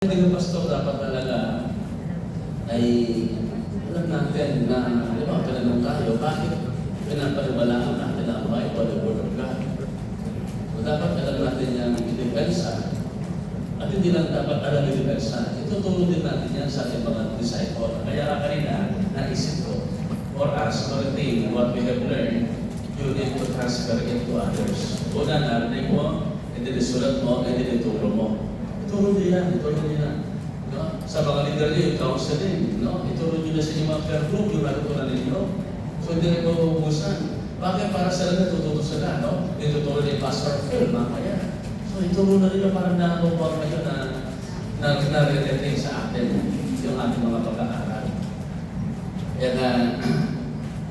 Hindi pastor dapat talaga ay alam natin na tinanong tayo, bakit pinapaniwalaan natin ang Bible, the Word of God? So, dapat alam natin yung idepensa. At hindi lang dapat alam yung idepensa, itutulong din natin yan sa ating mga disciple. Kaya kanina, naisip ko, for us to retain what we have learned, you need to transfer it to others. Una, narinig mo, hindi nisulat mo, hindi nituro mo. Ituro nyo yan, ituro nyo yan. No? Sa mga leader nyo, yung counseling, no? Ituro nyo na sa inyong mga prayer group, yung natutunan ninyo. So hindi rin mauubusan. Bakit? Para sa lahat, natututo sila, no? Ituturo ni Pastor Phil, mamaya. So ituro na nila para nakukuha kayo na nare-retain sa atin yung ating mga pagkakaral. Kaya na,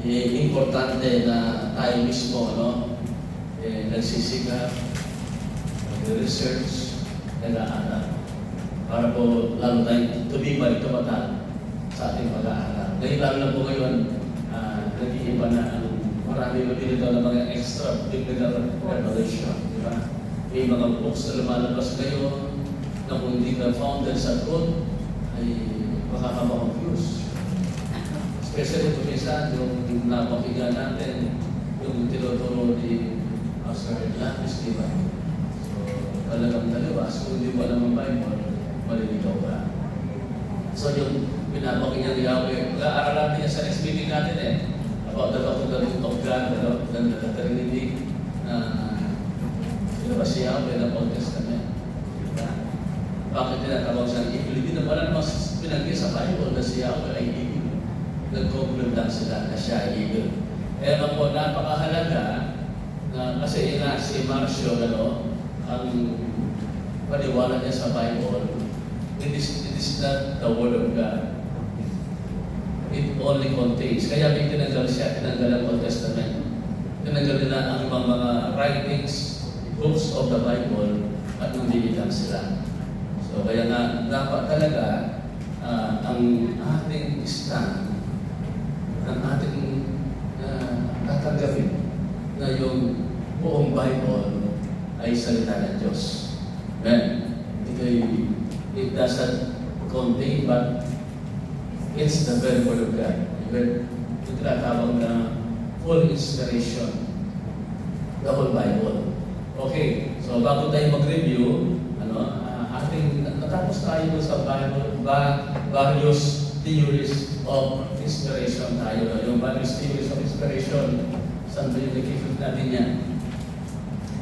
importante na tayo mismo, no? Nagsisikap, nag-research, nag-aaral. Para po lalo tayong tumibay, tumatag sa ating pag-aaral. Ngayon lalo na po ngayon, nag-iiba na marami mabili daw ng mga extra biblical revelation. Di ba? May mga books na lumalabas ngayon na kung hindi na founded sa truth, ay makakama-confuse. Especially kung minsan, yung napakinggan natin, yung tinuturo ni Pastor Lapis, di ba? Talagang taliwas, kung hindi mo alam ang Bible, maliligaw ka. So yung pinapakinggan ni Yahweh, mag-aaral natin yan sa next meeting natin about the doctrine of God, the Trinity, sino ba si Yahweh ng Old Testament? Bakit tinatawag siyang evil? Hindi na wala namang pinagay sa Bible na si Yahweh ay evil. Nag-conclude lang sila na siya ay evil. Kaya po, napakahalaga na kasi yun na si Marcio, ang paniwala niya sa Bible, it is not the Word of God. It only contains. Kaya may tinanggal siya, tinanggal ang Old Testament. Tinanggal nila ang mga writings, books of the Bible, at nandilitan sila. So kaya nga, dapat talaga ang ating stand, ang ating tatanggapin na yung buong Bible ay salita ng Diyos. Amen. It doesn't contain, but it's the very Word of God. Amen. Ito tinatawag na full inspiration, the whole Bible. Okay, so bago tayo mag-review, natapos tayo sa Bible, various theories of inspiration tayo. Yung various theories of inspiration, saan ba yung nakikita natin yan?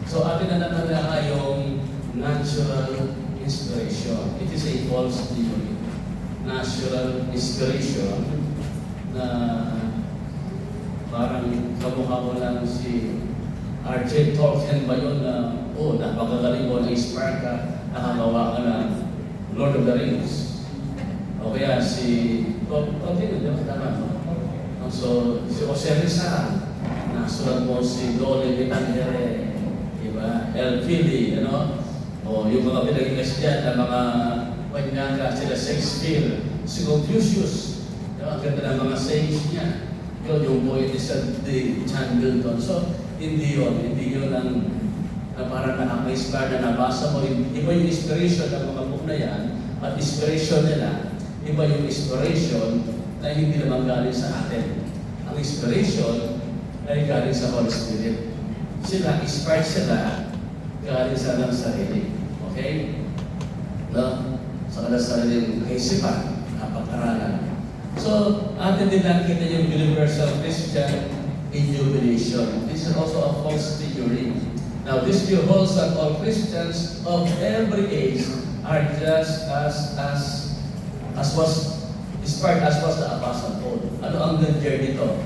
So atin na natala yung natural inspiration. It is a false theory. Natural inspiration na parang kamukha mo lang si R.J. Tolkien ba yun na napakagaling mo, na-inspire ka, nakagawa ka ng Lord of the Rings. O kaya si Tolkien, di ba? Tama. So si Jose Rizal, nasulat mo si Dole Vitangere, Elfili, o yung mga pinag-igas dyan na mga panyanga, sila Shakespeare, si Confucius, ang ganda ng mga sayings niya. Yun, yung poetess de John Milton. So, hindi yun na parang nakaka-inspire na nabasa mo. Iba yung inspiration ng mga book na yan, at inspiration nila, iba yung inspiration na hindi naman galing sa atin. Ang inspiration ay galing sa Holy Spirit. Sila, inspired sila, galing sa ng sarili. Okay? No? Sa kanilang sariling kaisipan, napag-aralan. So, atin din nakita yung universal Christian injubilation. This is also a false theory. Now, this view holds that all Christians of every age are just as was inspired as was the Apostle Paul. Ano ang danger dito?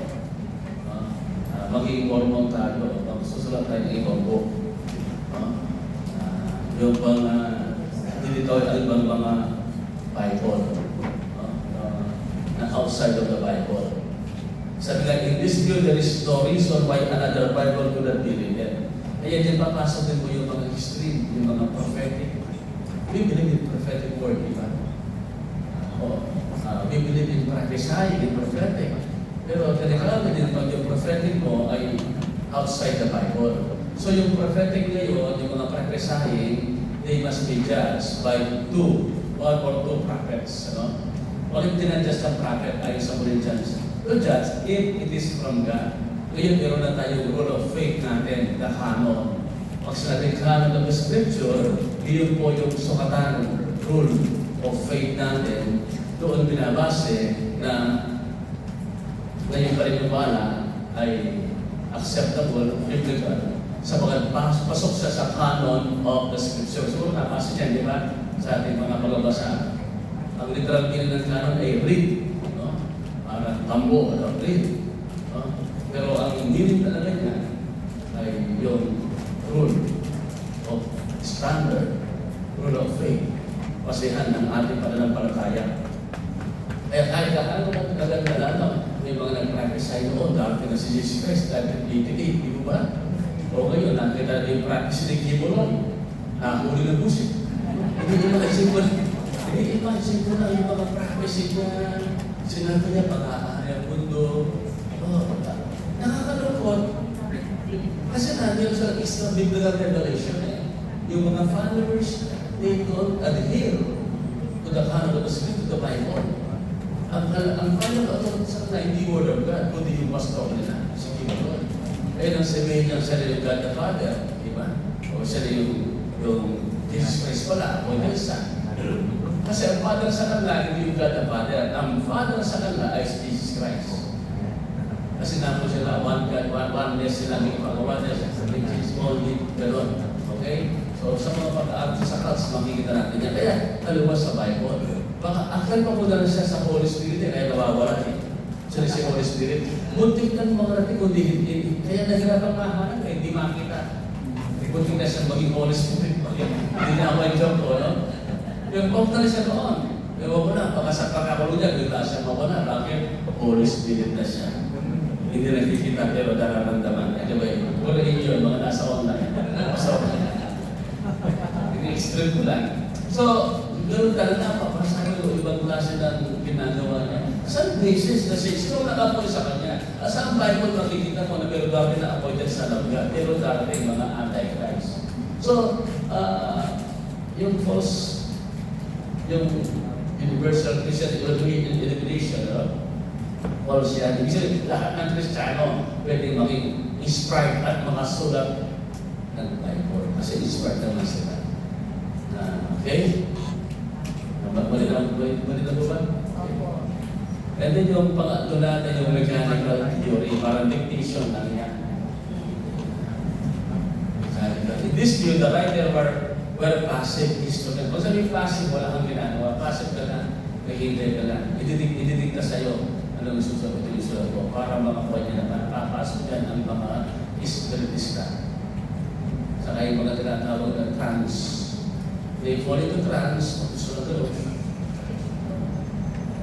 Maging Mormon tayo, susulat tayo ng ibang book. Yung bang dito ay ibang mga Bible na outside of the Bible. Sabi nga, in this view, there is no reason why another Bible could not be written. Kaya din papasok din mo yung mga history, yung mga prophetic. We believe in prophetic word, di ba? We believe in prophesying, in prophetic. Pero kailangan din pag yung prophetic mo ay outside the Bible. So yung prophetic ngayon, yung mga prophesying, they must be judged by two one or two prophets. Ano? Bakit tinadjust ang prophet ayon sa Corinthians? To judge if it is from God. Ngayon, meron na tayo rule of faith natin, the canon. Pag sinabing canon of the scripture, yun po yung sukatan rule of faith natin. Doon binabase na yung paniniwala ay acceptable, biblical, sapagat pasok siya sa canon of the scripture. So, napasa dyan, di ba? Sa ating mga pagbabasa. Ang literal meaning ng canon ay read. No? Para tambo, read. No? Pero ang meaning talaga niya ay yung rule of standard, rule of faith, pasihan ng ating pananampalataya. Kaya kahit ano kung kaganda may mga nag-prophesy noon, dati na si Jesus Christ, dati 88, di ba ba? O ngayon, nakita na yung prophecy ni Gibeon, nakahuli ng busit. Hindi imagine ko na yung mga prophecy niya, sinabi niya, pag-aari ang mundo. Nakakalungkot. Kasi nandiyan sa extra biblical revelation yung mga followers, they don't adhere to the canon of the scripture, to the Bible. Ang final authority sa kanila, hindi word of God, kundi yung pastor nila, si Gibeon. Ayun ang sabihin niya sa yung God the Father, di ba? O siya yung Jesus Christ pala, o yung Son. Kasi ang Father sa kanila, hindi yung God the Father. Ang Father sa kanila ay Jesus Christ. Kasi napo sila, one God, oneness sila, may pag-oneness, which is only gano'n. Okay? So sa mga pag-aaral sa Christ, makikita natin yan. Kaya, aluwas sa Bible. Baka akal pa muna na siya sa Holy Spirit, kaya nawawala siya si Holy Spirit. Buntik na mga natin, kundi hindi. Kaya nahirapang mahanap, hindi makita. Buntik na siya maging Holy Spirit. Hindi na ako yung joke ko, no? Yung kong na siya doon. Ewan ko na, baka sa pagkakaroon niya, bigla siya mawala. Bakit? Holy Spirit na siya. Hindi nakikita, pero nararamdaman. Anyway, wala yun, mga nasa online. So, ini-extreme ko lang. So, ganoon talaga, papasahin ko ibang klase ng ginagawa niya. Saan basis na siya? Sino nakapoy sa kanya? Saan Bible makikita mo na pero dati na appointed sa Lambga, pero dati mga anti-Christ. So, yung false, yung universal Christian illumination, false yan. Ibig sabihin, lahat ng Kristiyano pwede maging inspired at makasulat ng Bible. Kasi inspired naman sila. Okay? Malinaw po ba? And then yung pangatlo natin, yung mechanical theory, parang dictation lang yan. In this view, the writer were passive instrument. Kung sabihin passive, wala kang ginagawa. Passive ka lang, naghihintay ka lang. Ididikta sa'yo anong susunod yung susunod mo para makakuha niya naman. Papasok yan ang mga spiritista. Saka yung mga tinatawag na trance. They fall into trance, magsusunod ka doon.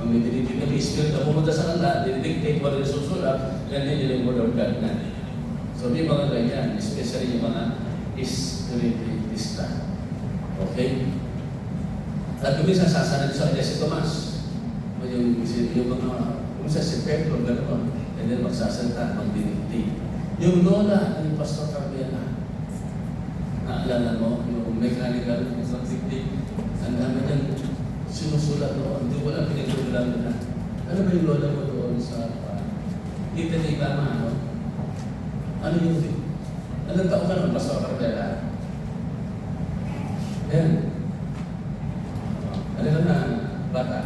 May dinidikta may spirit na pumunta sa kanila, dinidictate mo rin susunod, ganyan yun yung word of God na. So may mga ganyan, especially yung mga spiritista. Okay? At kumisa sasanad sa kanya si Tomas. Yung mga, kumisa si Pedro, gano'n. And then magsasalita, magdidictate. Yung lola ni Pastor Carmela, naalala mo, yung mechanical, yung magdidictate, ang dami niyang sinusulat doon. Hindi ko lang pinagdulang na. Ano ba yung lola mo doon sa dito na iba ano? Ano yung anong taon ka naman, Pastor Carmela? Ayan. Ano ka na, bata?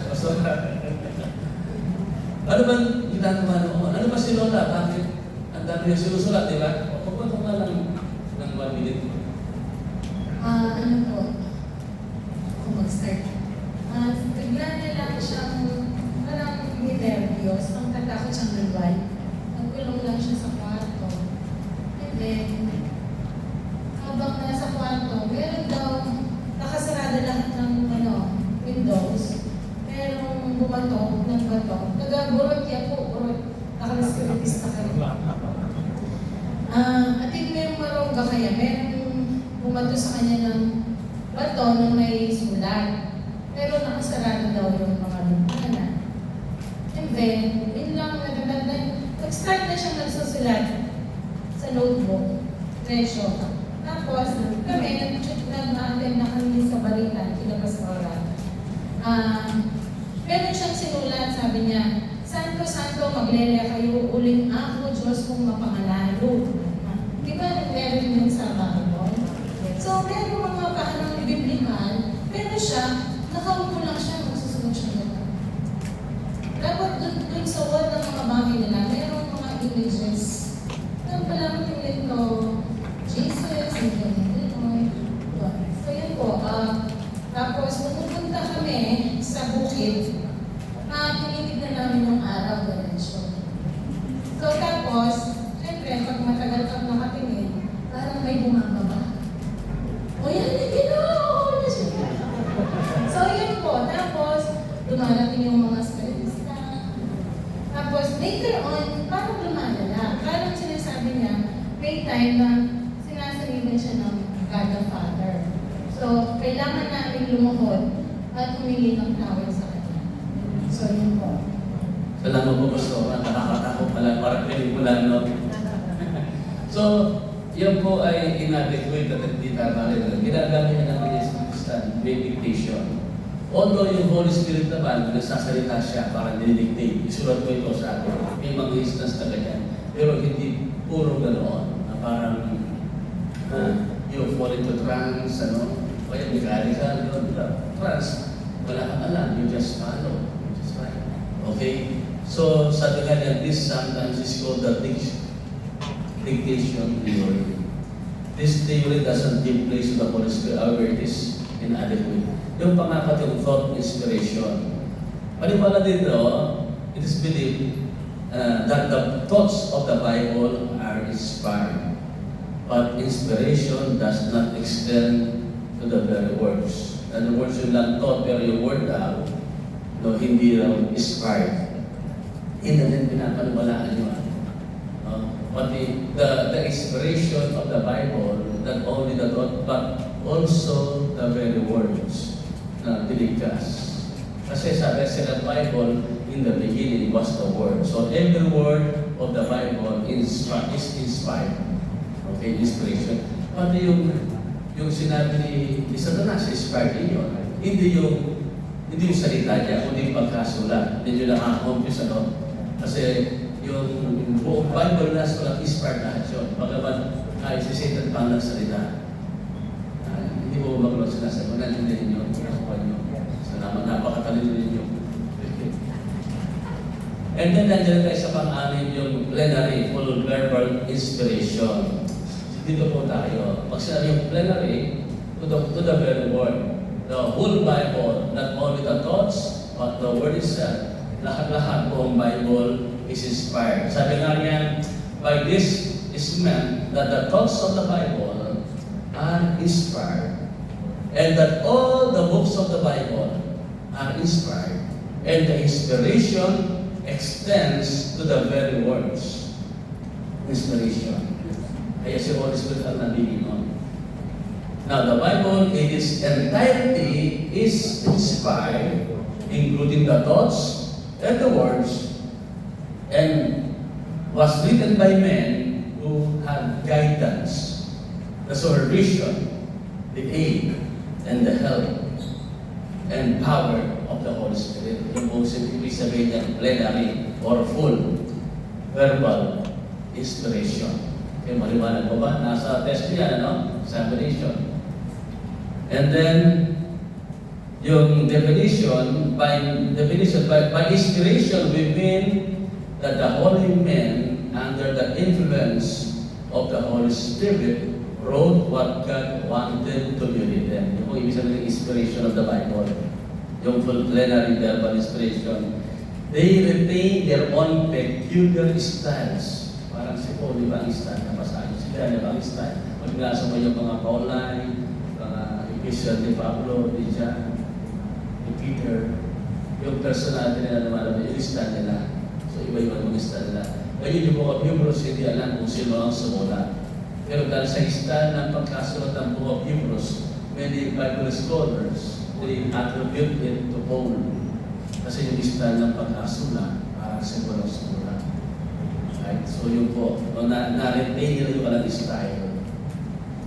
Pastor ano bang ginagawa noon? Ano ba si lola? Bakit ang dami yung sinusulat, di ba? Pagpunta nga lang ng 1 minute. Ano po? Ako mag-start. Bigla nila siyang parang nervyos. Ang tatakot siyang nagwal. Nagkulong lang siya sa kwarto. And then, habang nasa kwarto, meron daw nakasarada lahat ng windows. Merong bumato ng bato. Nagagurot yan po. Nakalispiritista ka rin. At yung merong marongga kaya, merong bumato sa kanya ng bato na may sulat. Pero nakasarado daw yung mga bintana. And then, yun lang, nag-start na siyang nagsusulat sa notebook. Presyo. Tapos, kami, nag-attend na kami sa Balitan, kina Pastora. Meron siyang sinulat, sabi niya, Santo, Santo, maglele kayo, uling ako, Diyos kong mapangalalo. Di ba, meron yun sa Bible? So, meron mga kahanang biblical, pero siya, nakaupo lang siya, magsusunod siya naman. Dapat dun sa word ng mga bagay nila, merong mga images. Nang pala mo nito, Jesus, and then, so yun po, tapos pupunta kami sa bukid, tinitignan namin yung araw, diretsyon. So tapos, syempre, pag matagal kang nakatingin, parang may bumababa. O yan, hindi na! So yun po, tapos, dumarating yung mga spiritualista. Tapos, later on, parang lumalala. Parang sinasabi niya, may time na sinasaliban siya ng God the Father. So, kailangan namin lumuhod at humingi ng tawad sa Kanya. So, yun po. Salamat po, Pastor. Nakakatakot pala. Parang pelikula, no? So, yun po ay inadequate at hindi tama rin. Ginagamit niya ng Christian meditation. Although yung Holy Spirit naman, nagsasalita siya para dinidictate. Isulat ko ito sa akin. May mga instance na ganyan. Pero hindi puro ganoon. Na parang you fall into trance, ano? Kaya mechanical, trance. Wala kang alam. You just follow. You just right. Okay? So, sabi nga niya, this sometimes is called the dictation theory. This theory doesn't give place to the Holy Spirit. However, it is inadequate. Yung pangapat yung thought inspiration. Panipala dito, it is believed that the thoughts of the Bible are inspired. But inspiration does not extend to the very words. In other words, yung lang thought, pero yung word daw, no, hindi raw inspired. Hindi din pinapaniwalaan nyo. But the inspiration of the Bible, not only the thought, but also the very words na tinigas. Kasi sabi sa Bible, in the beginning was the Word. So every word of the Bible is inspired. Okay, inspiration. Pati yung sinabi ni Satanas, inspired din yun. Hindi yung salita niya, kundi yung pagkasulat. Hindi nyo nakaka-confuse, ano? Kasi yung buong Bible na sulat inspired lahat yun. Pagkaman ay si Satan pang nagsalita. Hindi mo magulo sinasabi. Nandiyan ninyo, nakuha nyo. Salamat, napakatalino ninyo. And then nandiyan tayo sa pang-anim yung plenary, full verbal inspiration. Dito po tayo. Pag sinabi yung plenary, to the very word. The whole Bible, not only the thoughts, but the word itself. Lahat-lahat po ang Bible is inspired. Sabi nga niya, by this is meant that the thoughts of the Bible are inspired, and that all the books of the Bible are inspired, and the inspiration extends to the very words. Inspiration. Kaya si Holy Spirit ang nabigin. Now, the Bible in its entirety is inspired, including the thoughts and the words, and was written by men who had guidance, the supervision, the aid, and the help, and power of the Holy Spirit. Yung po ibig sabihin niya, plenary or full verbal inspiration. Okay, maliwanag po ba? Nasa test niya, ano? Examination. And then, yung definition, by inspiration, we mean that the holy men, under the influence of the Holy Spirit, wrote what God wanted to be written. Yung po ibig sabihin ng inspiration of the Bible. Yung full plenary verbal inspiration. They retain their own peculiar styles. Parang si Paul, di ba ang style na pasahin? Sila, di ba ang style? Pag nasa mo yung mga Pauline, mga Epistle ni Pablo, ni John, ni Peter, yung personality nila naman, yung style nila. So, iba-iba yung style nila. Ngayon yung mga Hebrews, hindi alam kung sino ang sumulat. Pero dahil sa style ng pagkasulat ng Book of Hebrews, many Bible scholars, they attribute it to Paul. Kasi yung style ng pagkasulat, parang simple ng sumulat. Right? So yun po, na-retain nila yung walang style.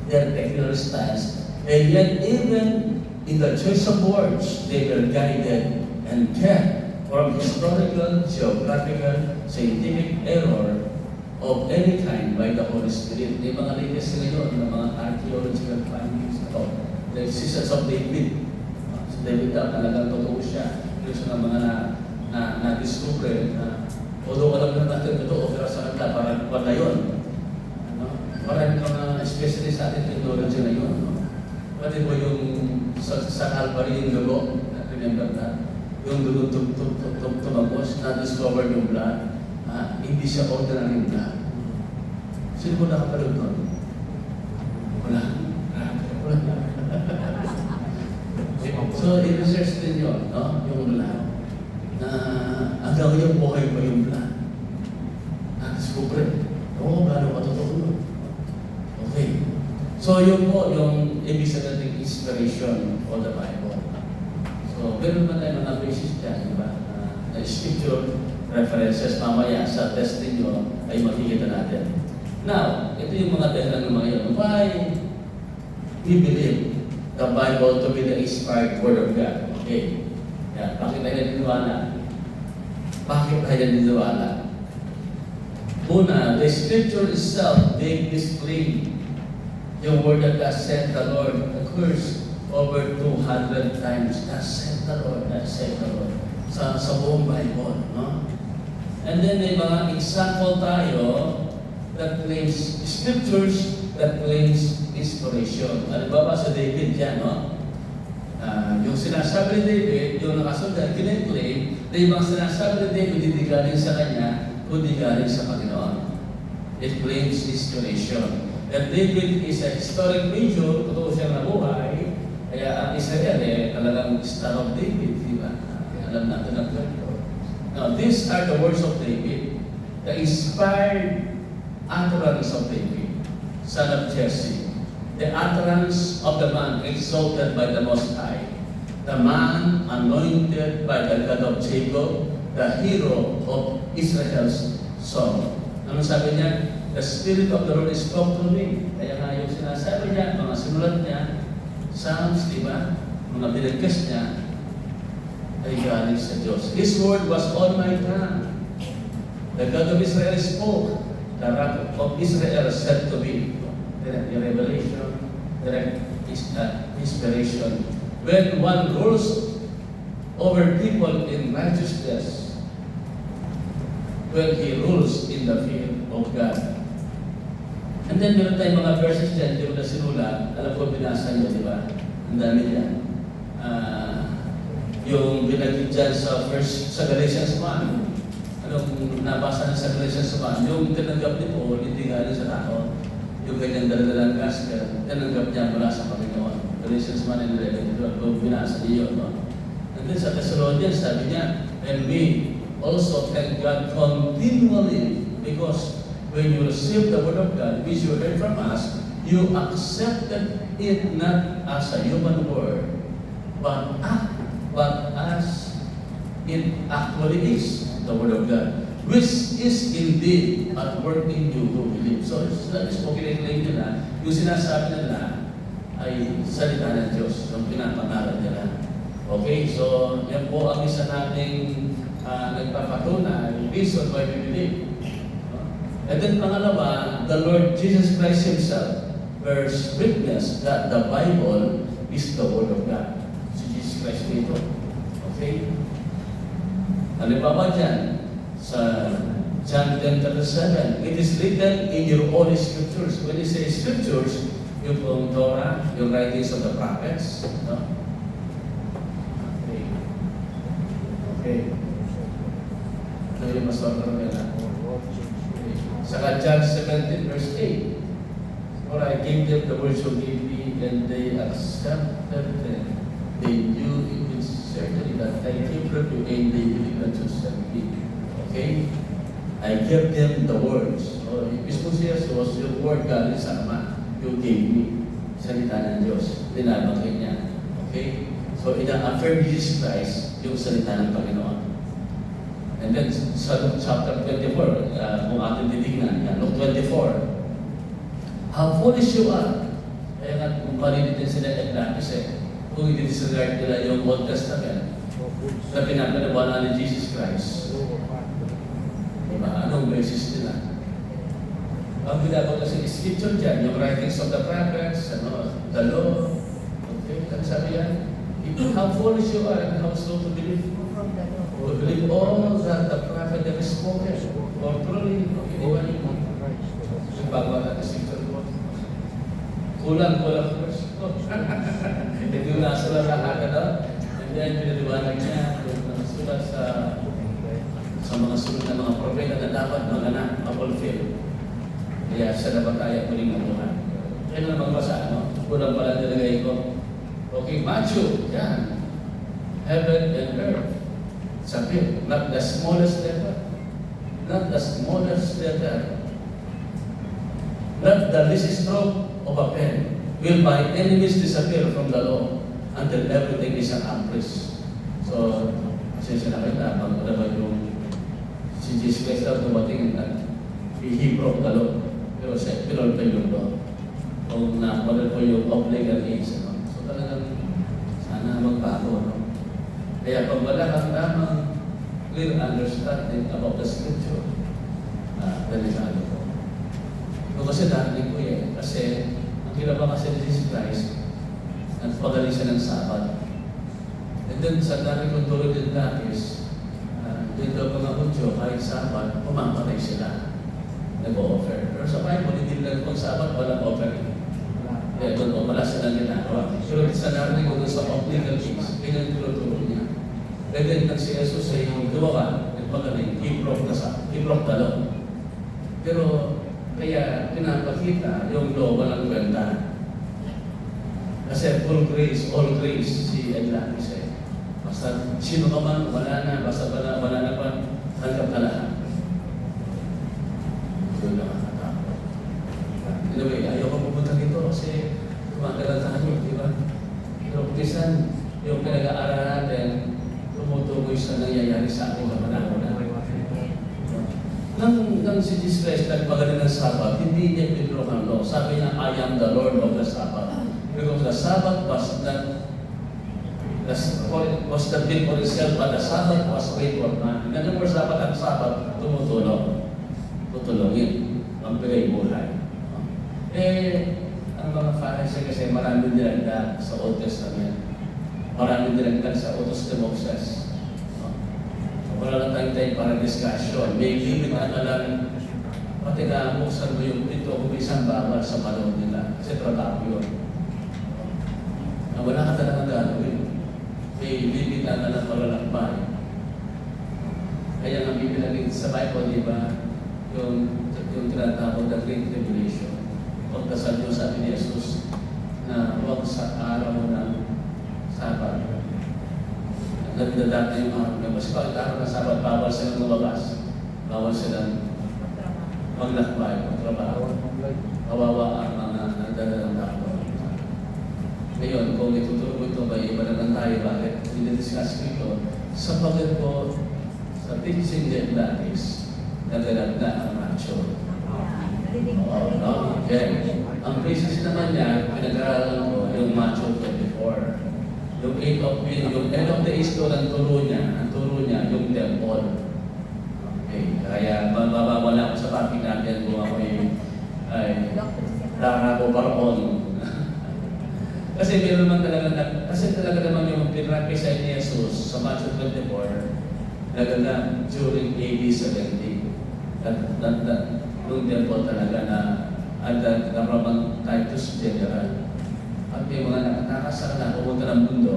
their peculiar styles, and yet even in the choice of words, they were guided and kept from historical, geographical, scientific error of any kind by the Holy Spirit. May mga latest ngayon ng mga archaeological findings ito. The existence of David. Si David daw talagang totoo siya. Yung ng mga na-discover na although alam na natin totoo, pero sa kanila parang wala yun. Parang mga specialist sa ating technology na yun. Pati mo yung sa Calvary yung dugo, remember that? Yung dugo tumagos, na-discover yung blood, hindi siya ordinary blood. Sino mo nakapalog nun? Wala. So, i-research din yun, no? Yung blood. Na hanggang yung buhay pa yung blood. Na-discover. Oo, gano'n matotoo yun. Okay. So, yun po, yung ibig sabihin inspiration of the Bible. So, meron man tayo mga basis dyan, di ba? Na scripture references mamaya sa testing nyo ay makikita natin. Now, ito yung mga dahilan ng mga yun. Why we believe the Bible to be the inspired Word of God? Okay. Yan. Bakit tayo naniniwala? Bakit tayo naniniwala? Una, the scripture itself make this claim. Yung word that said the Lord occurs over 200 times. That said the Lord, that said the Lord. Sa buong Bible, no? And then may mga example tayo that claims scriptures that claims inspiration. Ano ba sa David yan, no? Yung sinasabi ni David, yung nakasundan, kiniklaim na yung mga sinasabi ni David hindi galing sa kanya, kundi galing sa Panginoon. It claims inspiration. And David is a historic figure, totoo siyang nabuhay, kaya ang Israel talagang star of David, di ba? Alam natin ang kwento. Now, these are the words of David, the inspired utterance of David, son of Jesse, the utterance of the man exalted by the Most High, the man anointed by the God of Jacob, the hero of Israel's song. Ano sabi niya? The Spirit of the Lord spoke to me. Kaya nga yung sinasabi niya, mga sinulat niya, Psalms, di ba? Mga binigkas niya, ay galing sa Diyos. His word was on my tongue. The God of Israel spoke. The Rock of Israel said to me. The revelation, direct inspiration. When one rules over people in righteousness, when he rules in the fear of God. And then meron tayong mga verses dyan, di ba na sinulat, alam ko binasa nyo, di ba? Ang dami dyan. Yung binagid dyan sa Galatians 1, anong nabasa na sa Galatians 1, yung tinanggap ni Paul, hindi galing sa tao, yung kanyang daladalang gospel, tinanggap niya mula sa Panginoon. Galatians 1 and 11, kung binasa niyo yun, no? And then sa Thessalonians, sabi niya, and we also thank God continually because when you receive the Word of God, which you heard from us, you accepted it not as a human word, but as it actually is, the Word of God, which is indeed at work in you who believe. So, kineclaim nila, yung sinasabi nila ay salita ng Diyos, yung pinapangaral nila. Okay, so yan po ang isa nating nagpapatunay, reason why we believe. And then pangalawa, the Lord Jesus Christ Himself bears witness that the Bible is the Word of God. Si Jesus Christ dito. Okay? Ano ba dyan? Sa John 10:7, it is written in your own scriptures. When you say scriptures, yung pong Torah, yung writings of the prophets, no? Okay. Ito yung masarap nila. Saka John 17 verse 8. For I gave them the words you gave me, and they accepted them. They knew it is certainly that I came from you, and they believed that you sent me. Okay? I gave them the words. So, mismo si Jesus, yung word galing sa Ama, you gave me. Salita ng Diyos. Dinabagay niya. Okay? So, ina-affirm Jesus Christ yung salita ng Panginoon. And then, sa chapter 24, kung ating titignan, Luke 24, how foolish you are, Kaya nga, kung palilitin sila Atlantis kung i-disregard nila yung Old Testament na pinapanawalan ni Jesus Christ, diba? Anong basis nila? Ang ginagawa kasi scripture dyan, yung writings of the prophets, the law, okay, kan sabi yan, how foolish you are and how slow to believe. To believe all that the prophet have spoken, or truly, okay, di ba yung bago natin scripture ko? Kulang verse. Hindi yung nasa lahat and then pinaliwanag niya yung nasulat sa mga sunod na mga propeta na dapat ma-fulfill. Kaya siya dapat tayo muling mabuhay. Kaya na magbasa, kulang pala nilagay ko. Okay, Matthew, yan. Heaven and earth. Sabi, not the smallest letter. Not the smallest letter. Not the least stroke of a pen will my enemies disappear from the law until everything is accomplished. So, kasi sinakita, pag naman yung si Jesus Christ daw dumating at he broke the law. Pero siya, pinol pa yung law. Kung nakulat po yung obligal age. So talagang sana magbago. Kaya pag wala kang tamang clear understanding about the scripture, delikado po. So kasi dahil ko kasi ang ginawa kasi ni Jesus Christ, nagpagaling siya ng Sabat. And then sa dami kong tulad din is, din daw mga Hudyo, kahit Sabat, pumamatay sila. Nag-o-offer. Pero sa Bible, hindi lang pag Sabat, walang offering. Kaya doon, wala silang ginagawa. Pero sa narinig ko doon sa obligal case, ganyan tulog niya. And then, nag si Jesus ay gumawa, nagpagaling, he broke the law. Pero, kaya pinapakita yung law walang kwenta. Kasi full grace, all grace, si Atlantis Basta sino ka man, wala na, basta wala na pa, hanggang ka lahat. Doon nakakatakot. Anyway, ayoko pupunta dito kasi kumagalan tayo, di ba? Pero minsan, yung pinag-aaralan natin, tumutukoy sa nangyayari sa ating kapanahon na. Nang si Jesus Christ nagpagaling ng Sabbath, hindi niya pinrong ang law. Sabi niya, I am the Lord of the Sabbath. Because the Sabbath was not built for itself, but the Sabbath was made for man. In other words, dapat ang Sabbath tutulungin, ang bigay buhay. Ang mga Pharisee kasi maraming nilagdag sa Old Testament. Maraming nilagdag sa Utos de Moses. Wala lang tayong time para discussion. May limit na lang. Pati na buksan mo yung dito kung isang bawal sa panahon nila. Kasi trabaho yun. Wala ka talagang gagawin. May limit na lang malalakbay. Kaya nga bibilagin sa Bible, di ba? Yung tinatawag na Great Tribulation. Pagkasal yung sabi ni Jesus na huwag sa araw ng Sabat. Nagdadata yung araw ng Sabat. Bakit araw ng Sabat, bawal silang lumabas. Bawal silang maglakbay, magtrabaho. Kawawa ang mga nagdadalang tao. Ngayon, kung ituturo ko ito, may iba naman tayo, bakit dinidiscuss ko ito? Sapagat po, sa teaching ni Atlantis, nagalag na ang macho. Okay. Ang basis naman niya, pinag-aaralan ko, yung macho 24. Yung end of the age ko, ang turo niya, yung temple. Okay. Kaya, mababawala ko sa topic natin kung ako ay Darako Baron. Kasi meron naman talaga naman yung pinrapisa ni Jesus sa Matthew 24, nagalang during AD 70. Nung temple talaga na ang Roman Titus General. At may mga nakakasaka na pumunta ng mundo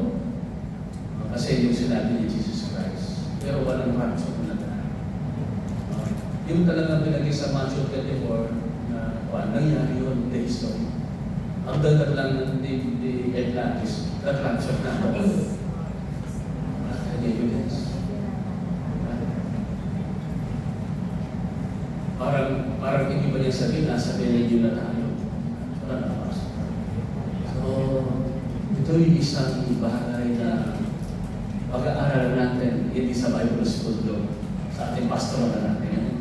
kasi yung sinabi ni Jesus Christ. Pero walang rapture talaga. Yung talagang pinagay sa Matthew 24 na nangyari yun, the history. Ang dagat lang ni Atlantis, nag-rapture na ako. Evidence. Parang hindi ba niya sabihin, nasa religion na tayo. Wala na. So, ito yung isang bagay na pag-aaral natin, hindi sa Bible School doon, sa ating pastor na natin.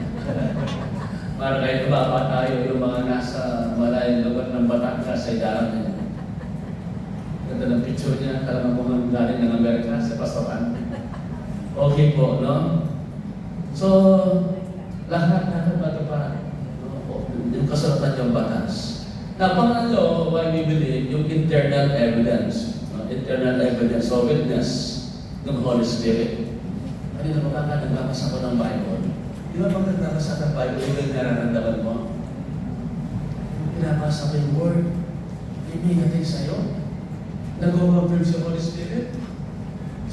Para kahit baba tayo, yung mga nasa malayang lugar ng Batangas ay darating. Ganda ng picture niya. Kala mo kung galing ng Amerika sa pastoran. Okay po, no? So, lahat matupad. No? Yung kasulatan yung batas. Na pangalo, why we believe, yung internal evidence. No? Internal evidence or witness ng Holy Spirit. Kanina mo kaka, nagbabasa ko ng Bible. Di ba pag nagbabasa ng Bible, yung nararamdaman mo? Pinabasa ko yung Word. Ibigay sa'yo. Nag-confirm si Holy Spirit.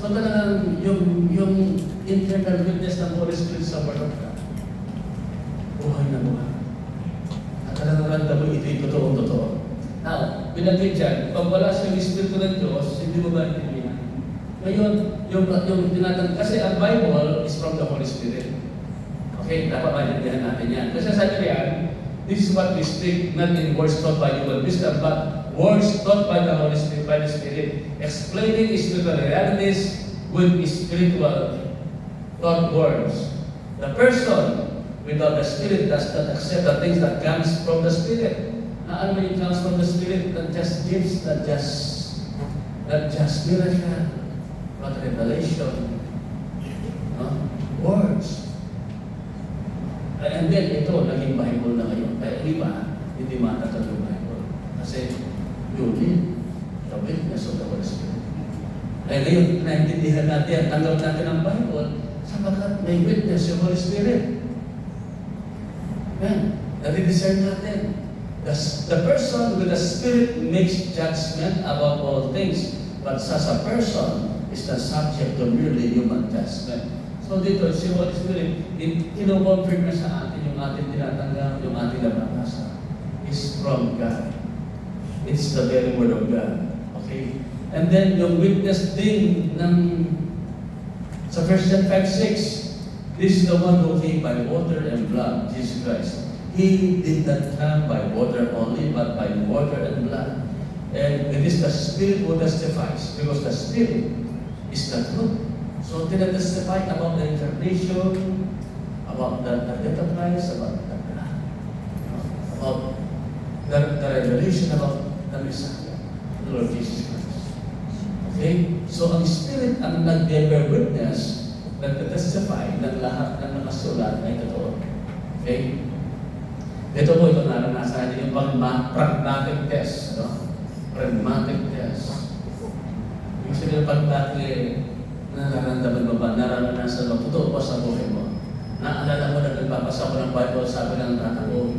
So talagang yung internal witness ng Holy Spirit sa Word of God. Buhay na buhay. At talagang randa mo, ito'y totoo. Now, binanggit dyan, pag wala sa Espiritu ng Diyos, hindi mo ba intindihan? Ngayon, yung tinatang, kasi ang Bible is from the Holy Spirit. Okay, dapat maintindihan natin yan. Kasi sabi yan, this is what we speak, not in words taught by human wisdom, but words taught by the Holy Spirit, by the Spirit, explaining spiritual realities with spiritual thought words. The person without the Spirit does not accept the things that comes from the Spirit. Ano it comes from the Spirit? Not just gifts, not just miracle, but revelation, words. And then ito, naging Bible na ngayon. Kaya iba, hindi matatag yung Bible. Kasi you need the witness of the Holy Spirit. Kaya ngayon, naintindihan natin, tanggap natin ang Bible, sapagkat may witness yung Holy Spirit. Yan, nadi-discern natin. The person with the Spirit makes judgment about all things, but such a person is not subject to merely human judgment. So dito, si Holy Spirit, kino-confirm na sa atin yung ating tinatanggap, yung ating nababasa, is from God. It's the very word of God. Okay? And then, yung witness din ng sa 1 John 5:6, this is the one who came by water and blood, Jesus Christ. He did not come by water only, but by water and blood. And it is the Spirit who testifies, because the Spirit is the truth. So, tinatestify about the incarnation, about the death of Christ, about the blood, about the revelation about the Messiah, the Lord Jesus Christ. Okay? So, ang Spirit ang nag-bear witness, nag-testify ng lahat ng nakasulat ay totoo. Okay? Ito po, ito naranasan natin yung pragmatic test. Pragmatic test. Yung sabihin ng pragmatic, nararamdaman mo ba? Naranasan mo? Totoo pa sa buhay mo? Naalala mo na nagbabasa ko ng Bible, sabi ng tata ko,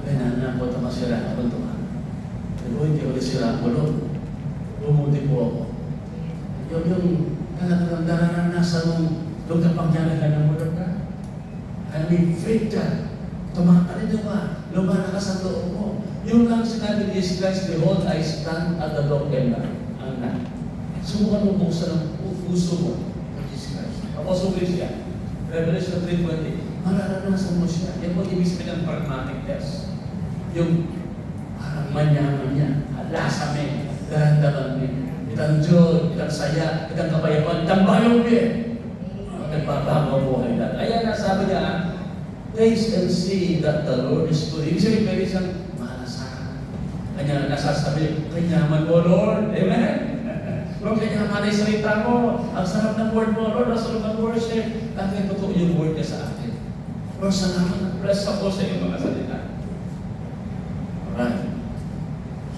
na po ito masira ako ito. Hindi ko sira ako doon. Bumuti po ako. Yung naranasan mong doon kapangyanan ka ng mula ka. I mean, faith ka. Tumakalin ka. Lumana ka sa loob mo. Yung lang sinabi ni Jesus Christ, behold, I stand at the door and knock. Subukan mo buksan ang puso mo kay Jesus Christ. Apostol siya. Revelation 3:20. Mararanasan mo siya. Yan po ibig sabihin ng pragmatic test. Yung parang manyaman niya. Lasame. Dahan-dahan niya. Itang joy, itang saya, itang kapayapaan, itang bayong niya. Nagbabago buhay natin. Ayan na sabi niya, taste and see that the Lord is good. Ibig sabihin, pwede siyang malasahan. Kanya nasasabi, kanyaman mo, Lord. Amen? Lord, kanyaman ay salita mo. Ang sarap ng word mo, Lord. Ang sarap ng worship. Bakit totoo yung word niya sa atin? Lord, salamat. Bless ako sa iyong mga salita. Alright.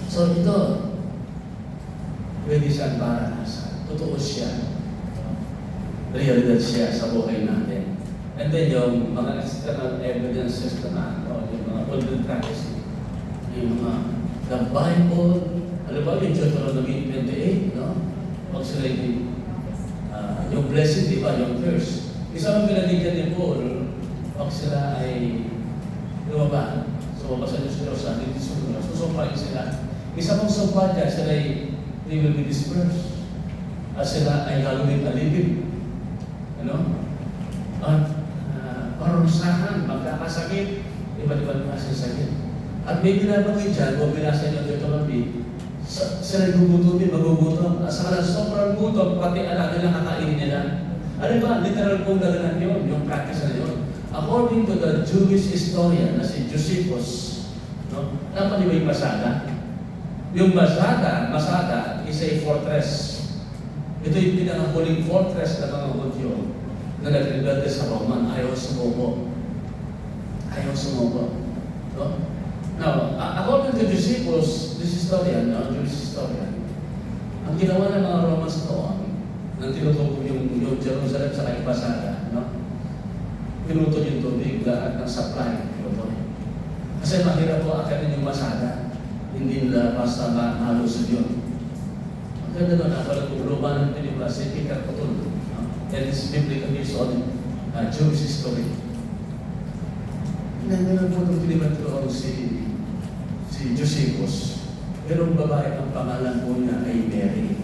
So ito, pwede siyang maranasan. Totoo siya. Realidad siya sa buhay natin. And then yung mga external evidences naman, yung mga golden practice, yung mga the Bible, alam ba yung Deuteronomy 28, no? Pag sila yung blessing, di ba? Yung curse. Isa ang pinanigyan ni Paul, pag sila ay lumaba, sumaba sa Diyos sa ating susumpain sila. Isa pong sumpa dyan, sila ay they will be dispersed. At sila ay gagawin alipin. Ano? At parusahan, magkakasakit, iba't-ibang klase sakit. At may binabanggit dyan, kung binasa niyo dito kami, sila gugutumin, magugutom. At sa sobrang gutom, pati anak nila kakainin nila. Ano ba? Literal pong gano'n yun, yung practice na yun. According to the Jewish historian na si Josephus, no? Dapat di ba yung masada? Yung Masada is a fortress. Ito yung pinakahuling fortress ng mga Hudyo na nag-rebelde sa Roman. Ayaw sumuko. No? Now, according to Josephus, this historian, Jewish historian, ang ginawa ng mga Romans noon, nang tinutukoy yung Jerusalem sa kay Masada, no? Pinutol yung tubig lahat ng supply. Kasi mahirap po akarin yung Masada. Hindi nila basta malusod yun. Ang ganda doon, nakalaguluban ng pelikula si Peter Cotton. And it's biblical based on Jewish history. Meron po itong pelikula si Josephus. Pero ang babae, ang pangalan po niya ay Mary.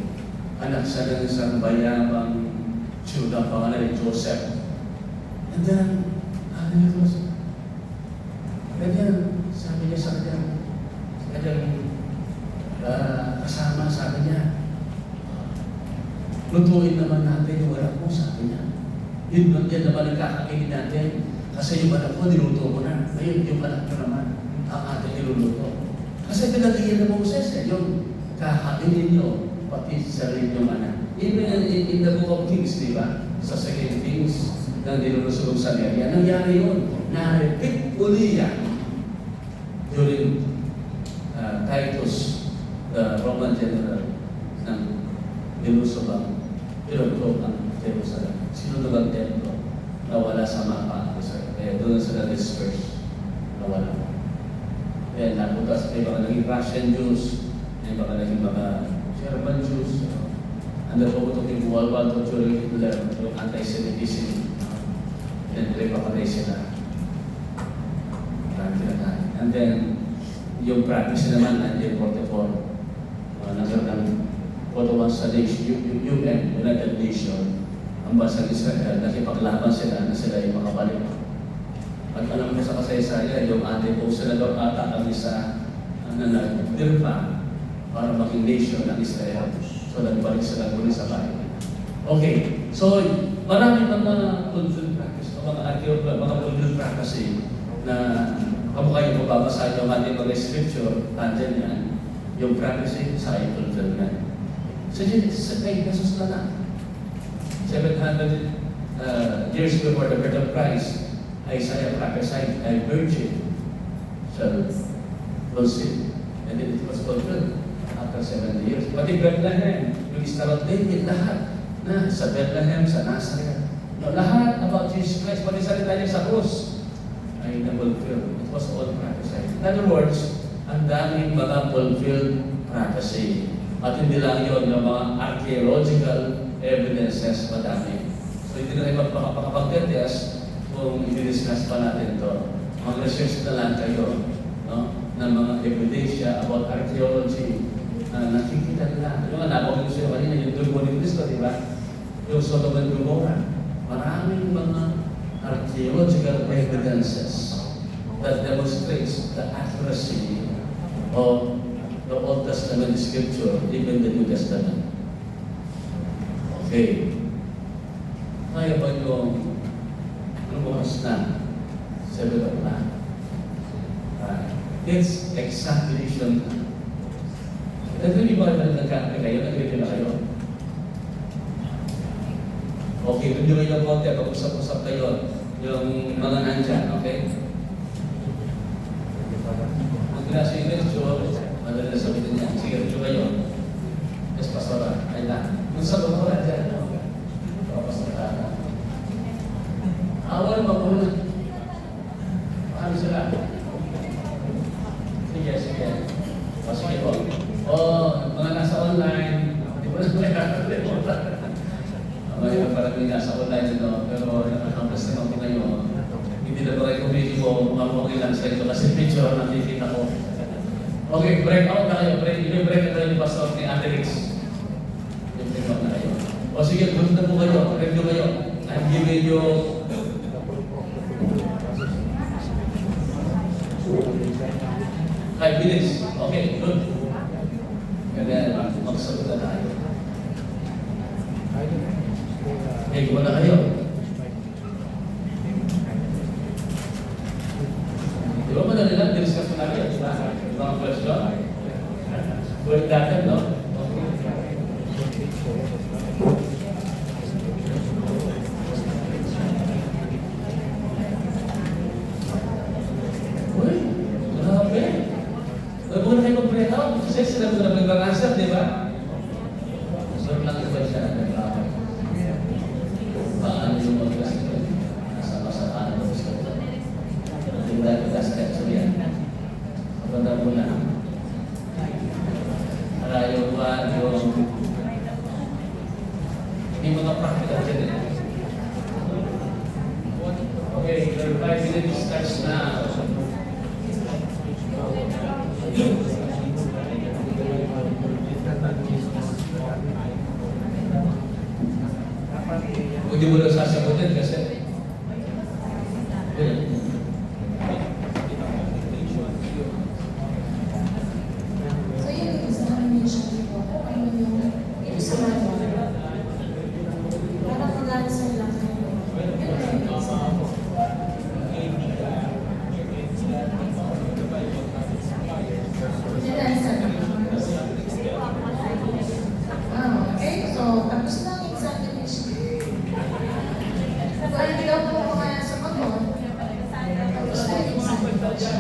Anak siya ng isang bayamang Judah, pangalan ay Joseph. And then, sabi niya sa kanyang kasama, sabi niya, lutuin naman natin yung anak mo, sabi niya. Yan naman ang kakainin natin. Kasi yung anak mo, niluto mo na. Ngayon, yung anak mo naman, ang ating niluluto. Kasi pinagigyan ng Moses, yung kakainin nyo, pati sa rin yung anak. Even in the book of Kings, di ba? Sa 2 Kings, na nilulusog sa Samaria, nangyari yun. Na-repeat uli yan during Titus, the Roman general, ng nilusog ang pinagtog ang Jerusalem. Sinunod ang templo na wala sa mapa. Kaya doon sila disperse na wala. Kaya napunta may mga naging Russian Jews, may mga naging mga German Jews. Ang napuputok yung World War II during Hitler, yung anti-Semitism. And repapatay sila. And then, yung practice naman, 1944, nagkaroon ng Ottoman sa UN, United Nations, ang bansang Israel, nakipaglaban sila na sila yung makabalik. At alam mo sa kasaysayan, yung ate po sila daw ata ang isa na nagdirpa para maging nation ng Israel. So, nagbalik sila muli sa bahay. Okay, so marami mga cultural practice, mga cultural practice na kamukha yung mababasa yung ating mga scripture, nandyan yan, yung practice sa fulfillment. So, sa kay Jesus na 700 years before the birth of Christ, Isaiah prophesied, a virgin shall conceive. And then it was fulfilled after 70 years. Pati Bethlehem, yung Star of David, lahat na sa Bethlehem, sa Nazareth. No, lahat about Jesus Christ, pati salita niya sa krus, ay na-fulfilled. It was all prophesied. In other words, ang daming mga fulfilled prophecy. At hindi lang yun, yung mga archaeological evidences, madami. So, hindi na rin makapag-test kung i-discuss pa natin ito. Mag-research na lang kayo, no? Ng mga evidensya about archaeology na nakikita nila. Yung nga, napakita ko siya kanina, yung Dugo ni Cristo, di ba? Yung Sodom and Gomorrah. Maraming mga archaeological evidences that demonstrates the accuracy of the Old Testament scripture, even the New Testament. Okay. Kaya ba yung bukas na? 7 o'clock. It's exactly yun. Nag-ready ba na nagkakape kayo? Nag-ready na kayo? Okay, ready kayo ng konti. Pag-usap-usap kayo. Yung mga nandyan, okay? Kung pinasa yung lecture, madali na sabihin niya. Sige, ready kayo. Yes, pastora. Ay na. Kung sa bukura dyan, pastora. Awal muna. Paano sila? Sige. O sige po. O, mga nasa online, di ba may parang nasa online ito, pero nakakamplas naman po kayo. Hindi na ba kayo kumili po, okay lang sa ito kasi picture nakikita ko. Okay, break out na kayo. Break na kayo ni Pastor ni Adelix. Break out na kayo. O sige, gusto na po kayo. Review kayo. I'm giving you 5 minutes. Okay, good. Kaya magsagot na tayo. Okay, gumana na kayo. Di ba madali lang? Diniscuss ko na kayo. Di ba? Mga question? May mga practical dyan eh. Okay, your 5 minutes starts now. Hindi mo lang sasagutin kasi So yun yung sa nomination ko. Ano yung sa manual. Parang mag-answer lang. Yun lang yung sa okay, so tapos na ang examination. Kung hindi daw po ko kaya sumagot, tapos na yung examination.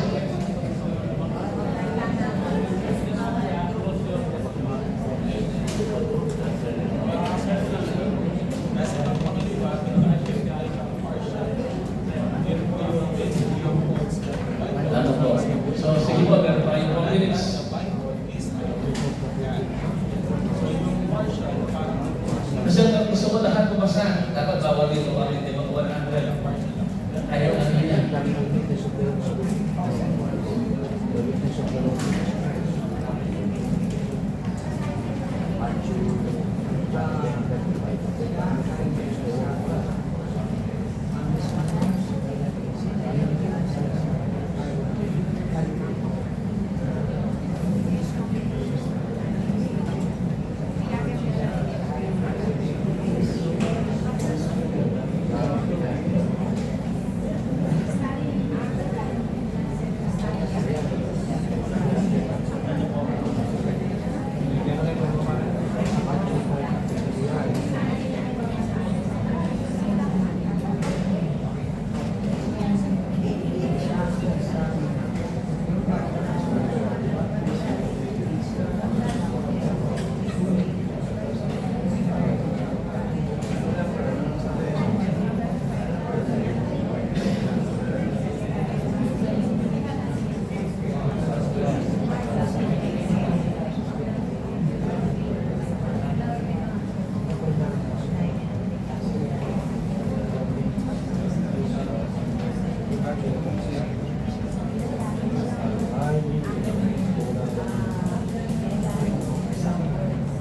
ano po. So, sige po, meron pa kayong 4 minutes. Kasi gusto ko lahat bumasa. Dapat bawal dito kami, di ba? 100. Ayaw na nila.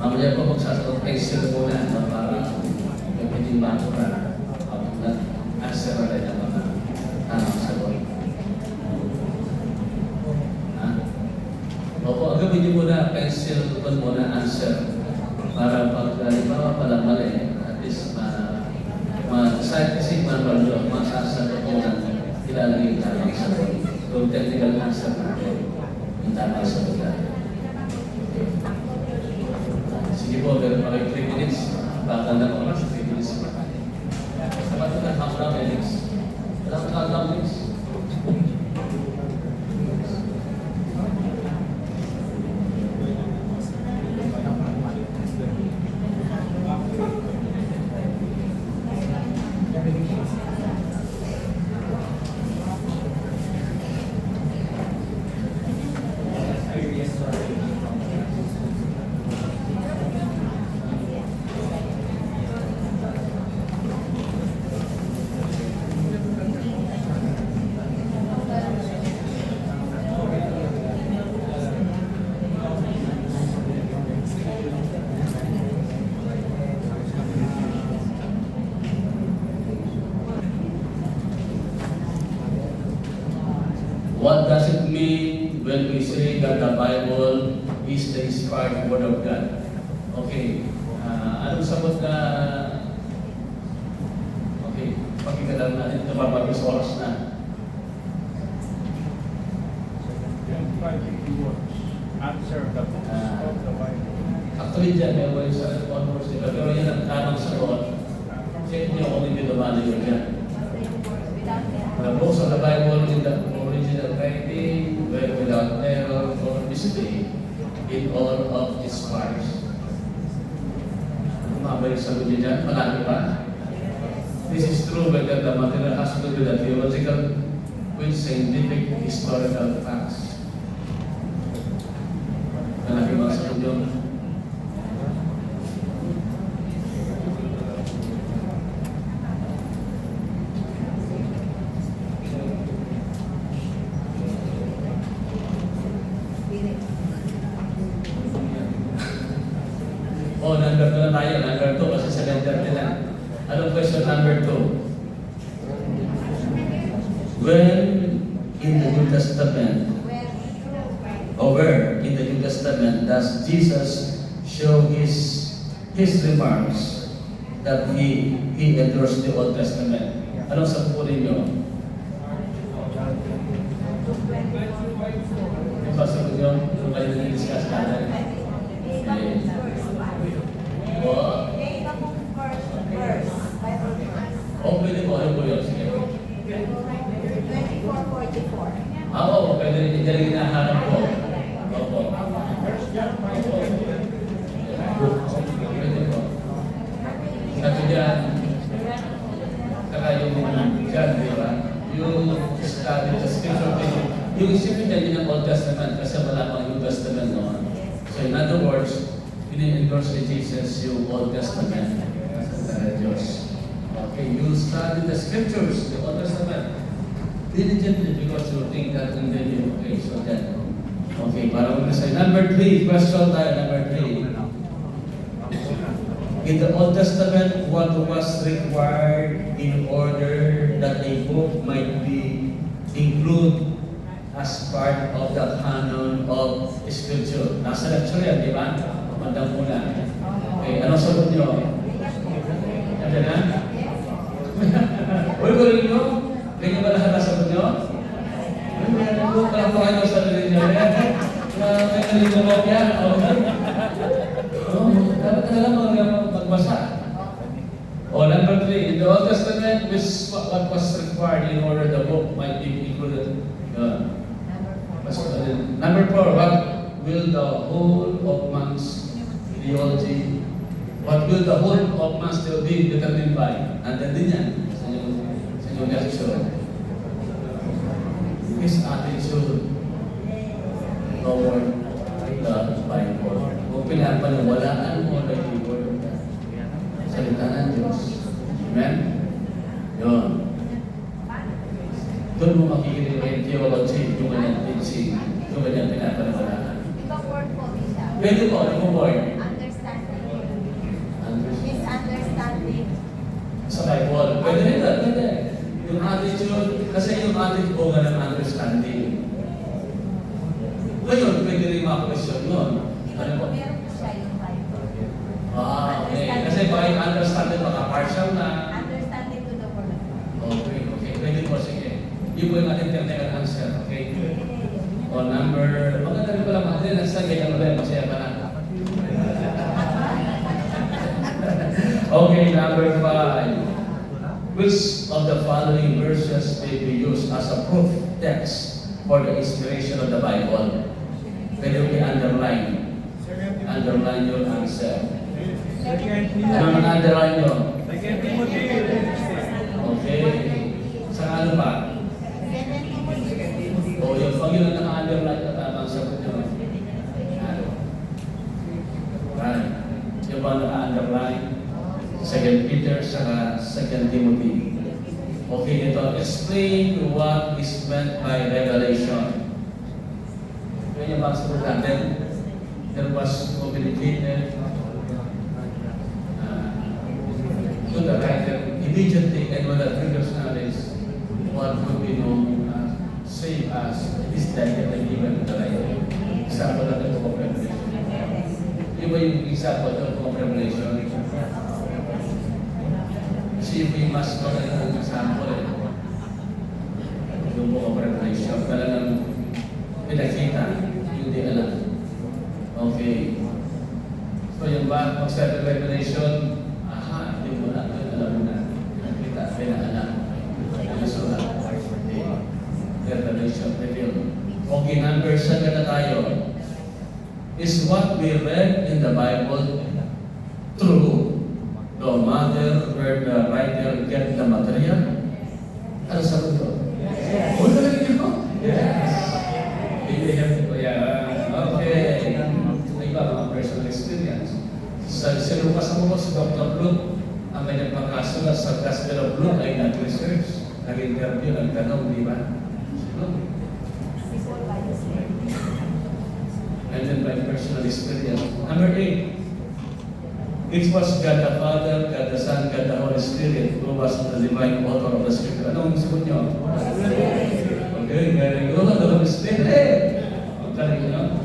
Mamaya po magsasagot kay Sir muna para yung bago na answer na rin ang mga tanong sagot. Opo, agawin niyo muna pencil ko muna answer para pag halimbawa pala mali, at least scientific manual yun, masasagot mo na ilalagay yung tamang sagot. Yung technical answer natin, yung tamang sagot natin. Sige po, meron pa kayo 3 minutes. Baka na oras, 3 minutes pa. Dapat na countdown minutes. Dapat countdown minutes. What does it mean when we say that the Bible is the inspired Word of God? Okay. Anong sagot na... Okay. Pakita lang natin ito para mag oras na. Answer the books of the Bible. Actually dyan, may way sa one verse nila. Pero yan ang tamang sagot. Check niyo kung hindi dumali yun dyan. The books of the Bible in the original writing were without error or mistake in all of its parts. Mabalik sa niyo dyan, malaki pa. This is true whether the material has to do with the theological, with scientific, historical facts. Malaki ba sa niyo? number 2 na tayo. Number 2 kasi 7:30 na. Anong question number 2? When in the New Testament, or where in the New Testament does Jesus show his remarks that he endorsed the Old Testament? Anong sabunin nyo? Yung pasagot nyo, kung kayo nag-discuss natin. Pwede po. Ano po yun? Sige. 24:44. Oo, pwede rin. Hindi rin hinahanap ko. Opo. Pwede po. Sabi dyan, saka yung dyan, di ba? Yung study sa scripture, yung isipin niya din ang Old Testament kasi wala pang New Testament noon. So in other words, ini-endorse ni Jesus yung Old Testament sa Diyos. Okay, you study the scriptures, the Old Testament, diligently because you think that and then you, okay, so that. Okay, para mo say number 3, question tayo, number 3. In the Old Testament, what was required in order that a book might be included as part of the canon of Scripture? Nasa lecture yan, di ba? Mandang muna. Okay, anong sagot nyo? Nandiyan na? Uy, galing nyo? Ganyan ba lahat nasagot nyo? Parang kayo sa sarili nyo. May nalilunok yan. Dapat ka lang magbasa. Number 3. In the Old Testament, what was required in order the book might be included? Number 4. What will the whole of man's theology, what will the whole of man's theology be determined by? Andan din yan sa inyong lecture. His attitude toward the Bible. Kung pinapaniwalaan mo na yung word of God, salita ng Diyos. Amen? Yun. Doon mo makikita yung theology, yung kanyang teaching, yung kanyang pinapaniwalaan. Pwede po, ano po word? Misunderstanding. Sa Bible. Pwede rin, pwede. Yung attitude, kasi yung attitude ko nga ng understanding. Ngayon, pwede rin mga-question yun. Ano po? Meron po siya yung Bible. Okay. Kasi baka yung understanding, baka partial na. Understanding to the word of God. Okay. Pwede po, sige. Yun po yung ating technical answer, okay? O number, maganda rin pala mga next time, ganyan ulit, masaya pa na. Okay, number 5. Which of the following verses may be used as a proof text for the inspiration of the Bible? Pwede mo i-underline. Underline your answer. Ano ang underline nyo? Okay. Sa ano ba? O yung pag yun ang naka-underline na tamang sagot nyo. Right. Yung ba naka-underline? 2 Peter saka 2 Timothy. Okay, ito. Explain what is meant by revelation. Kaya yung mga sagot natin, there was communicated to the writer immediately and with the previous knowledge what would be known same as this directly given to the writer. Example of the book of Revelation. Iba yung example of the book of Revelation. Kasi yung mas magandang example yung book of Revelation. Talagang pinakita, hindi alam. Okay. So yung ba, pag-start ng Revelation, hindi mo na, alam mo na. Nakita, pinaalam. Nasulat. Revelation revealed. Okay, number 7 na tayo. Is what we read in the Bible true? No matter where the writer get the material? Ano sabi ko? Yes. Oh, talaga nyo? Yes. Okay. Iba mga personal experience. Sa Lucas mo si Dr. Luke, ang kanyang pagkasulat sa Gospel of Luke ay nag-research, nag-interview, nagtanong, di ba? And then by personal experience. Number 8. It was God the Father, God the Son, God the Holy Spirit who was the divine author of the Scripture. Anong sagot nyo? Okay, very good. The Holy Spirit. Ang galing nyo.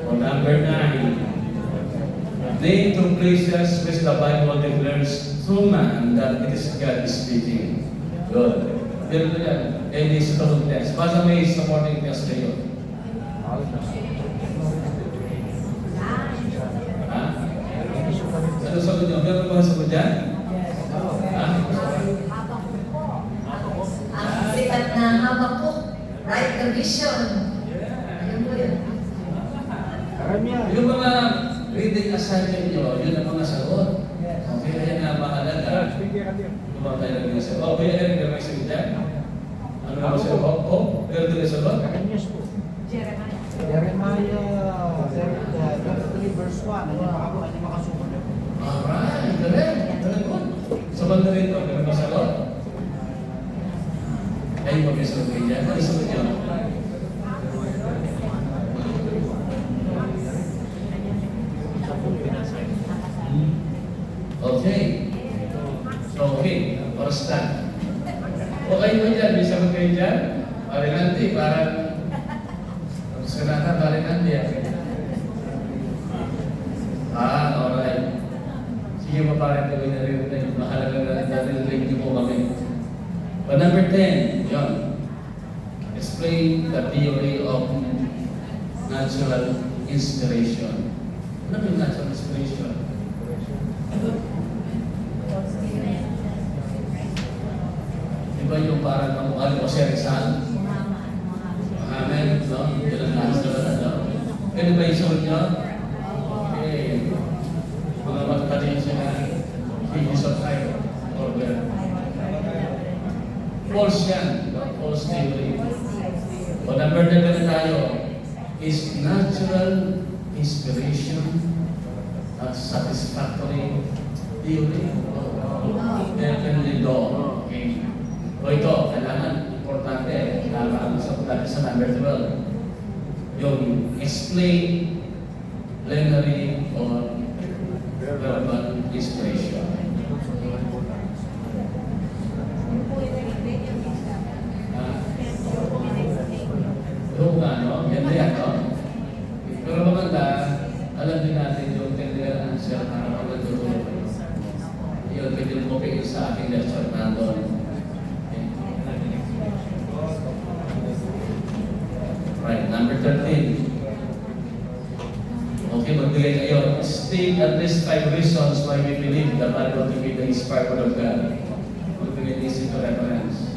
O number 9. Name two places which the Bible declares through man that it is God speaking. Good. Pero ito yan. And it's a test. Basta may supporting test kayo. Ha? Ano sagot nyo? Meron ba sagot dyan? Ha? Ang sikat na Habakuk, Write the Vision. Ayun po yun. Karamihan. Yung mga reading assignment nyo, yun ang mga sagot. Okay, kaya nga mahalaga. Kumakay lang yung sagot. Kuya Eric, may sagot dyan? Ano naman sagot? Pero din sagot? Karamihan po. Jeremiah. Jeremiah 23 verse 1. Ano makasusunod? Alright, galing. Galing po. Sa banda rin ito, meron ba sagot? Ay, mag-sagot kayo dyan. Ano sagot nyo? Okay. Okay, para start. Okay mo dyan, may sagot kayo dyan? Paring Andy, parang Senata, paring Andy. Alright. Sige pa parang gawin na rin. Mahalaga na narinig niyo po kami. But number 10, yun. Explain the theory of natural inspiration. Ano ba yung natural inspiration? Diba yung parang kamukha ko si Rizal? Amen. No? Yun ang nasa na, no? Ano ba yung sagot nyo? Okay. Mga magpatin siya Higis of Fire. Or where? False yan. False theory. O number 10 na tayo. Is natural inspiration a satisfactory theory? Definitely no. Okay. O ito, kailangan importante, nakakausap natin sa number 12. Yung explain plenary or verbal inspiration. Yung ano, ganda yan, no? Pero maganda, alam din natin yung technical answer na kapag tutulog. Yun, pwede mo kayo sa aking lecture na doon. Right, number 13. Okay, magbigay kayo. State at least 5 reasons why we believe the Bible to be the inspired word of God. Magbigay easy to reference.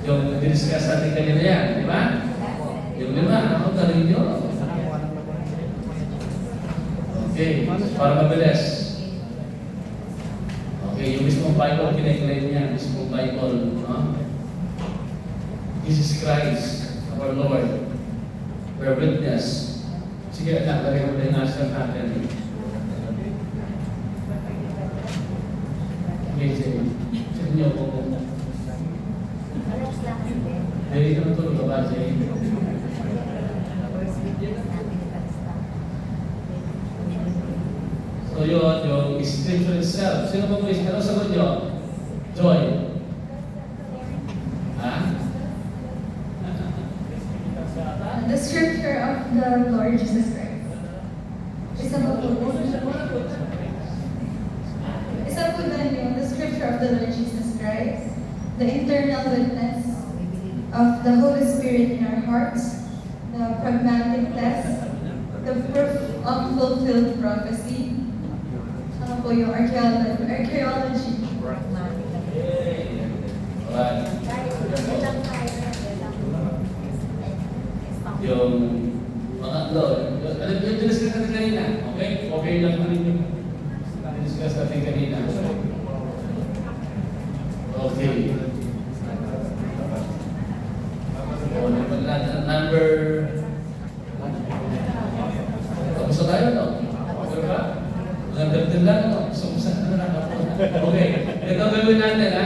Yung discuss natin kanina yan, di ba? Yung 5, ano galing nyo? Okay, para mabilis. Okay, yung mismong Bible, kiniklaim niya, mismong Bible, no? Jesus Christ, our Lord, we're witness. Sige, lagay mo na yung answer natin. Okay, sige. Sige niyo po. Hindi ka natulog ka ba, Jay? So yun, yung scripture itself. Sino ba po yung ano sagot nyo? Joy. Ha? The scripture of the Lord Jesus Christ. Isa po din yung the scripture of the Lord Jesus Christ, the internal witness of the Holy Spirit in our hearts, the pragmatic test, the proof of fulfilled prophecy, ano po yung archaeology. Alright. Yung mga alam yung discuss natin kanina, okay? Okay lang po ninyo. Discuss natin kanina. Okay. O, number... Tapos na tayo, no? Okay ba? Number 10 lang, no? So, saan na lang ako? Okay. Ito gawin natin, ha?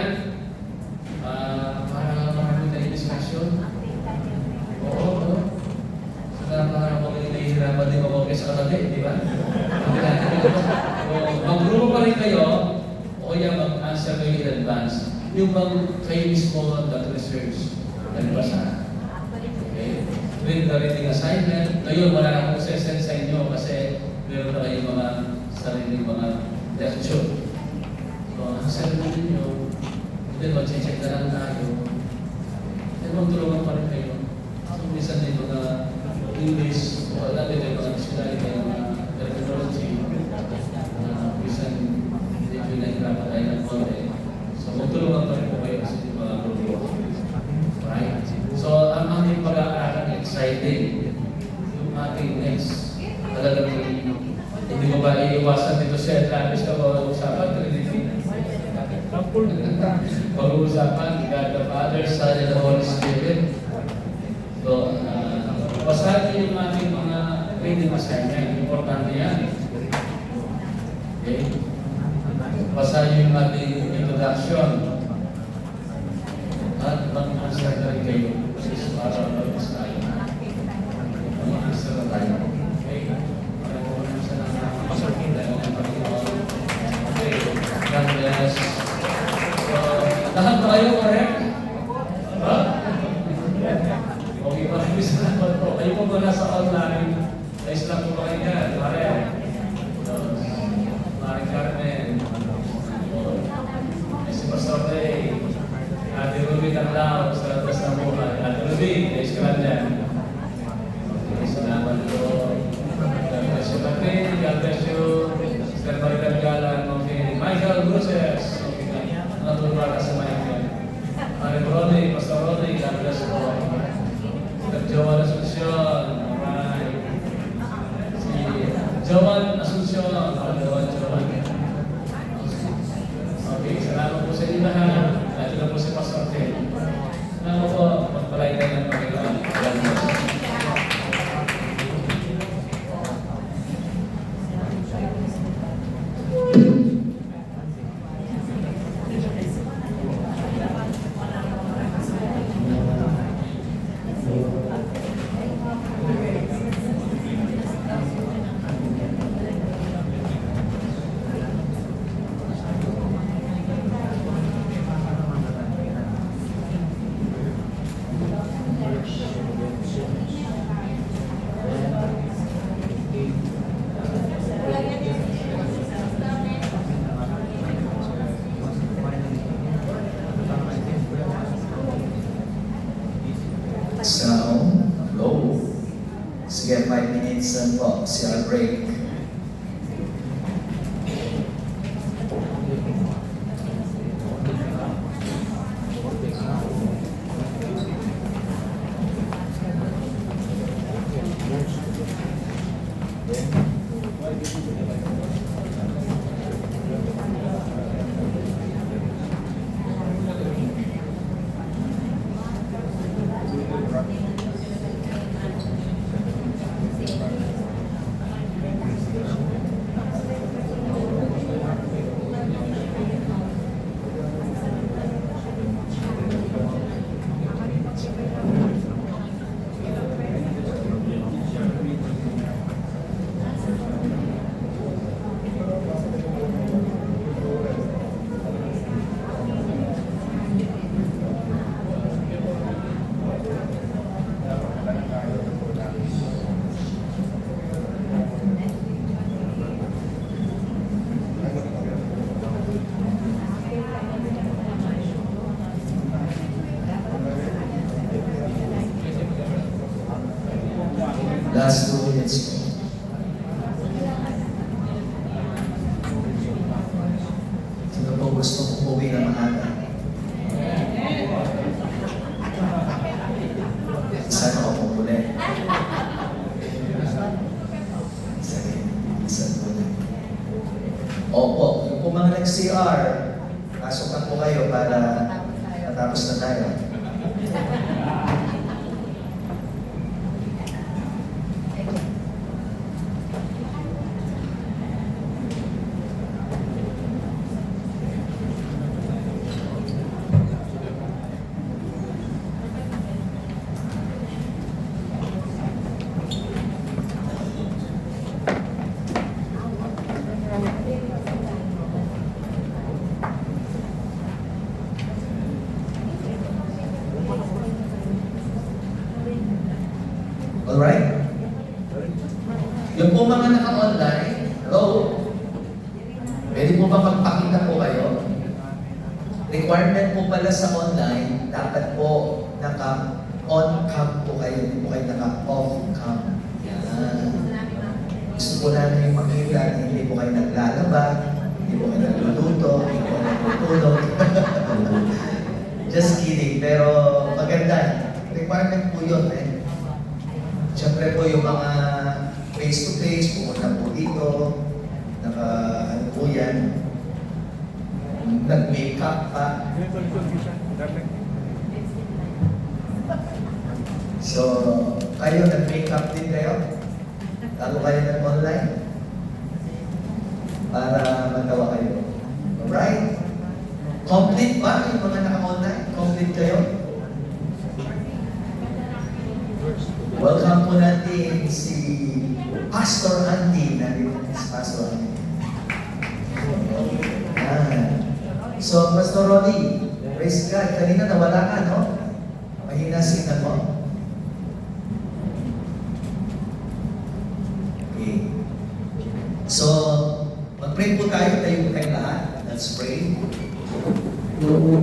Para marami tayong discussion. Oo. Para mga nahihirapan din mag-okay sa katabi, di ba? Mag-group mag-register kayo in advance. Yung bang kayo mismo nag-research, nagbasa. Okay? With the reading assignment, ngayon wala na akong sesend sa inyo kasi meron na kayong mga sariling mga lecture. So, ang send ninyo, then mag-check na lang tayo. Then magtulungan pa rin kayo. So, minsan din mga English, o alam din mga dictionary kayo, mga terminology, minsan medyo nahihirapan tayo ng konti. So, magtulungan pa rin po kayo kasi yung mga grupo. Right? So, ang ating pag-aaralan exciting. Yung ating next, talagang hindi mo ba iiwasan dito siya at labis na pag-uusapan, Trinity? Pag-uusapan, God the Father, Son, and the Holy Spirit. So, basahin niyo yung ating mga reading assignment. Importante yan. Okay? Basahin niyo yung ating introduction. At mag-answer na rin kayo. Kasi para mag-answer tayo. Mag-answer na tayo. Okay? Para po mag-answer na tayo. Okay. God bless. So, lahat ba kayo correct? Ha? Okay, maraming salamat po. Kayo po ba nasa online? Ayos lang po ba kayo yan? Mare. Mare Carmen. Si Pastor Ray. Ate Ruby Tanglaw, sa Latas ng Buhay. Ate Ruby, ayos ka lang dyan. Okay, salamat po. God bless you, Martin. God bless you. Mr. Maritan Galan. Okay. Michael Bruces. Okay. Natulungan ka sa Michael. Mare Ronnie, Pastor Ronnie. God bless po. Mr. Joan Asuncion. Alright. Si Joan Asuncion. Joan. Okay, salamat po sa inyo lahat. Ito na po si Pastor Ted. Salamat po, magpalay tayo ng Panginoon. Sound, low. Sige, 5 minutes po, CR break. Last 2 minutes po. Sino po gustong umuwi na maaga? Saan ako pumuli? Sige, saan po na? Opo, yung po mga nag-CR, pasok na po kayo para matapos na tayo. requirement po pala sa online, dapat po naka-on cam po kayo, hindi po kayo naka-off cam. Yan. Gusto po namin yung makita na hindi po kayo naglalaba, hindi po kayo nagluluto, hindi po kayo nagtutulog. Just kidding, pero maganda. Requirement po yun eh. Siyempre po yung mga face-to-face, pumunta po dito, ano po yan, nag-makeup pa. So, kayo nag-makeup din kayo? Bago kayo nag-online? Para magawa kayo. Alright? Complete ba yung mga naka-online? Complete kayo? Welcome po natin si Pastor Andy. Nandito si Pastor Andy. So, Pastor Ronnie, praise God. Kanina nawala ka, no? Mahina signal mo. Okay. So, mag-pray po tayo. Tayo po tayong lahat. Let's pray.